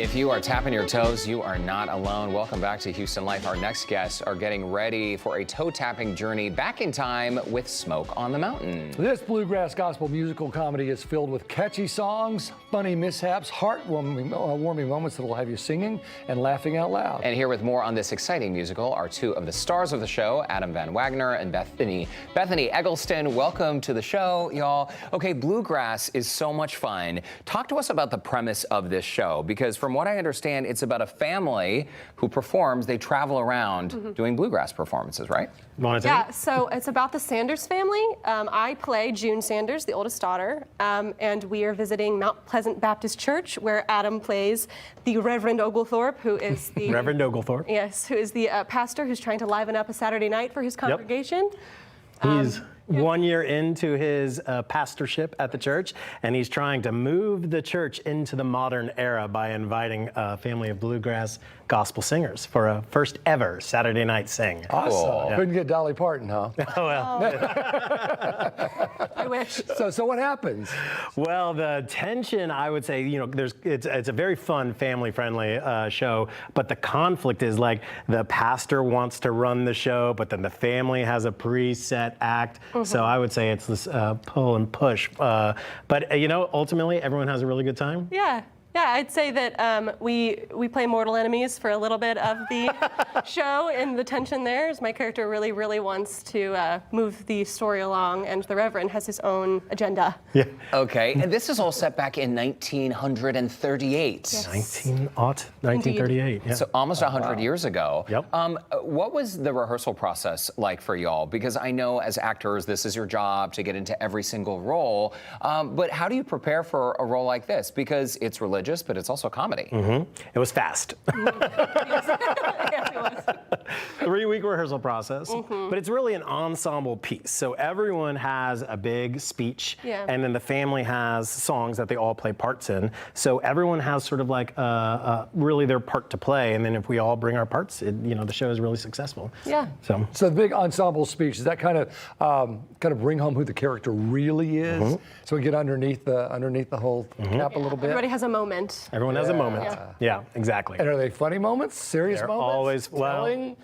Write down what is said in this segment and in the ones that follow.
If you are tapping your toes, you are not alone. Welcome back to Houston Life. Our next guests are getting ready for a toe-tapping journey back in time with Smoke on the Mountain. This bluegrass gospel musical comedy is filled with catchy songs, funny mishaps, heartwarming moments that will have you singing and laughing out loud. And here with more on this exciting musical are two of the stars of the show, Adam Van Wagner and Bethany Eggleston. Welcome to the show, y'all. Okay, bluegrass is so much fun. Talk to us about the premise of this show, because from what I understand, it's about a family who performs. They travel around doing bluegrass performances, right? Yeah, so it's about the Sanders family. I play June Sanders, the oldest daughter, and we are visiting Mount Pleasant Baptist Church, where Adam plays the Reverend Oglethorpe, who is the Reverend Oglethorpe. Yes, who is the pastor who's trying to liven up a Saturday night for his congregation. He's 1 year into his pastorship at the church, and he's trying to move the church into the modern era by inviting a family of bluegrass gospel singers for a first ever Saturday night sing. Awesome. Cool. Yeah. Couldn't get Dolly Parton, huh? Oh, well. I wish. So what happens? Well, the tension, I would say, you know, it's a very fun, family-friendly show, but the conflict is like the pastor wants to run the show, but then the family has a preset act. So I would say it's this pull and push. But, you know, ultimately, everyone has a really good time. Yeah. Yeah, I'd say that we play mortal enemies for a little bit of the show, and the tension there is my character really wants to move the story along, and the Reverend has his own agenda. Yeah. Okay, and this is all set back in 1938. Yes. 1938. Yeah. So almost 100 years ago. Yep. What was the rehearsal process like for y'all? Because I know as actors, this is your job to get into every single role. But how do you prepare for a role like this? Because it's religious, but it's also comedy. It was fast. Yes, it was. 3-week rehearsal process, but it's really an ensemble piece. So everyone has a big speech, and then the family has songs that they all play parts in. So everyone has sort of like really their part to play, and then if we all bring our parts, you know, the show is really successful. Yeah. So the big ensemble speech, does that kind of bring home who the character really is? So we get underneath the whole cap a little bit? Everybody has a moment. everyone has a moment. Yeah, exactly. And are they funny moments? Serious They're moments? always, well, Telling?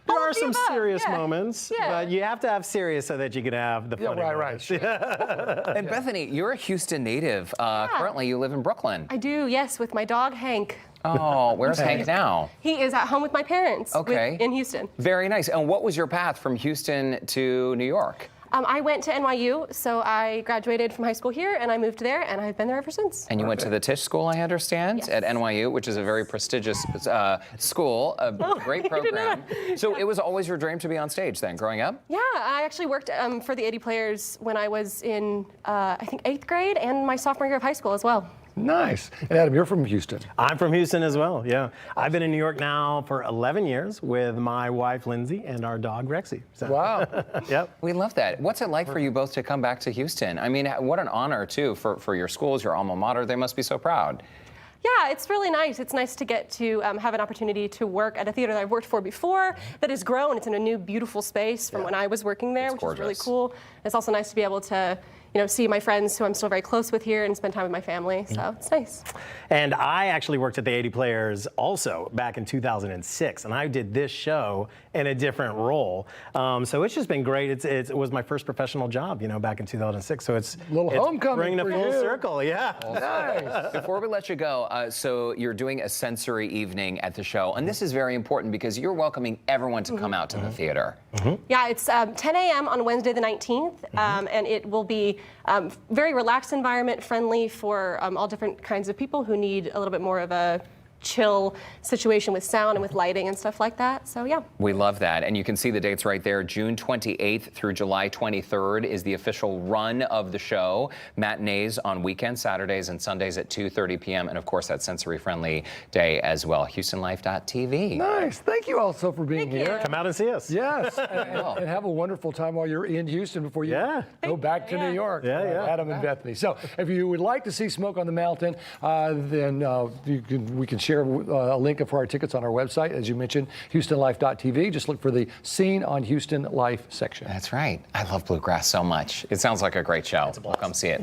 there are of the some above, serious yeah. moments, Yeah. but you have to have serious so that you can have the funny right, moments. sure. And Bethany, you're a Houston native. Currently, you live in Brooklyn. I do, yes, with my dog Hank. Oh, where's Hank now? He is at home with my parents in Houston. Very nice. And what was your path from Houston to New York? I went to NYU, so I graduated from high school here, and I moved there, and I've been there ever since. And you went to the Tisch School, I understand, Yes. at NYU, which is a very prestigious school, a great program. So it was always your dream to be on stage then, growing up? Yeah, I actually worked for the 80 Players when I was in, I think, 8th grade and my sophomore year of high school as well. Nice. And Adam, you're from Houston. I'm from Houston as well, yeah. I've been in New York now for 11 years with my wife, Lindsay, and our dog, Rexy. So, Wow. yep. We love that. What's it like for you both to come back to Houston? I mean, what an honor, too, for your schools, your alma mater. They must be so proud. Yeah, it's really nice. It's nice to get to have an opportunity to work at a theater that I've worked for before that has grown. It's in a new, beautiful space from when I was working there, which is really cool. It's also nice to be able to, you know, see my friends who I'm still very close with here and spend time with my family. So it's nice. And I actually worked at the 80 Players also back in 2006, and I did this show in a different role. So it's just been great. It was my first professional job, you know, back in 2006. So it's homecoming bringing a for full you. circle, yeah. Nice. Before we let you go, so you're doing a sensory evening at the show, and this is very important because you're welcoming everyone to come out to the theater. Yeah, it's 10 a.m. on Wednesday the 19th, and it will be very relaxed environment, friendly for all different kinds of people who need a little bit more of a chill situation with sound and with lighting and stuff like that. So yeah. We love that. And you can see the dates right there. June 28th through July 23rd is the official run of the show. Matinees on weekends, Saturdays and Sundays at 2:30 p.m. And of course, that sensory-friendly day as well. HoustonLife.tv. Nice. Thank you also for being here. Come out and see us. Yes. and have a wonderful time while you're in Houston before you go back to New York. Adam and Bethany. So if you would like to see Smoke on the Mountain, then we can share a link for our tickets on our website. As you mentioned, HoustonLife.tv. Just look for the Scene on Houston Life section. That's right. I love bluegrass so much. It sounds like a great show. We'll come see it.